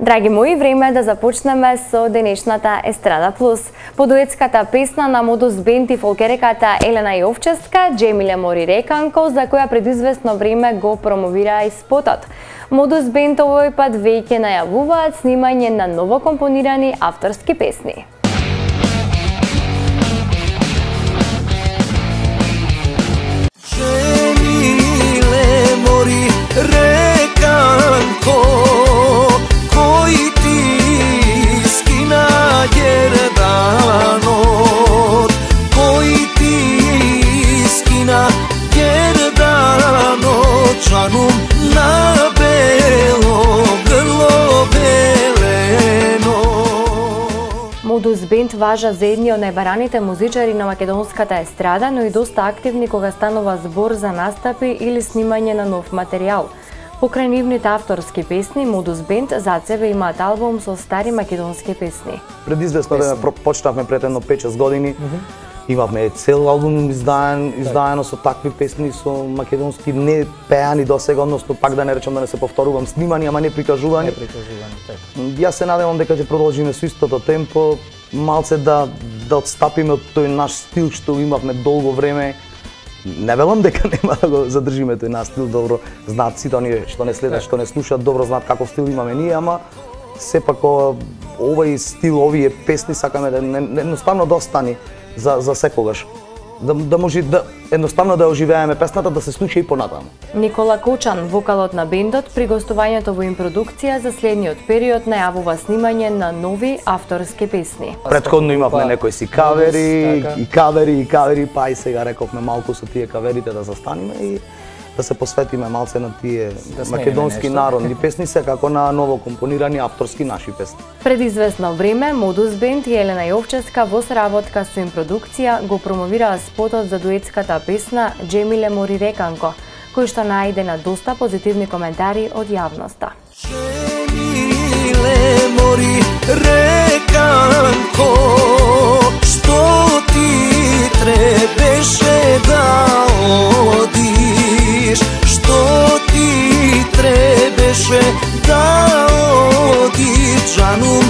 Драги мои, време е да започнеме со денешната Естрада Плюс. По дуетската песна на Модус Бенд и фолкереката Елена Јовчевска, Джемиле Мориреканко, за која пред известно време го промовираа и спотот. Модус Бенд овој пат веќе најавуваат снимање на ново компонирани авторски песни. Джемиле Мориреканко, кој ти скина герданот, кој ти скина герданот, чанум на бело грло белено. Модус Бенд важа за едни од најбараните музичари на македонската естрада, но и доста активни кога станува збор за настапи или снимање на нов материјал. Покрај нивните авторски песни, Модус Бенд зад себе имаат албум со стари македонски песни. Пред известно време почнавме пред едно 5-6 години. Имавме цел албум издаено со такви песни, со македонски не пеани досега, односно пак да не речам да не се повторувам, снимани, ама не прикажувани. Јас се надевам дека ќе продолжиме со истото темпо, малце да отстапиме од тој наш стил што имавме долго време. Не велам дека нема да го задржиме тој наш стил, добро знаат сите оние што не следат, што не слушаат, добро знаат каков стил имаме ние, ама сепак овој стил, овие песни сакаме да едноставно да остани за секогаш. Да може едноставно да оживееме песната, да се слуша и понатаму. Никола Кочан, вокалот на бендот, при гостувањето во импродукција за следниот период најавува снимање на нови авторски песни. Претходно имавме некои си кавери, па и сега рековме малку со тие каверите да застанеме и да се посветиме малце на тие македонски народни песни, секако на ново компонирани авторски наши песни. Пред известно време, Модус Бенд и Елена Јовчевска во сработка со импродукција го промовираа спотот за дуетската песна Джемиле Мориреканко, кој што најде на доста позитивни коментари од јавноста. Джемиле Мориреканко, што ти требеше да одиш, што ти требеше да одиш, джанум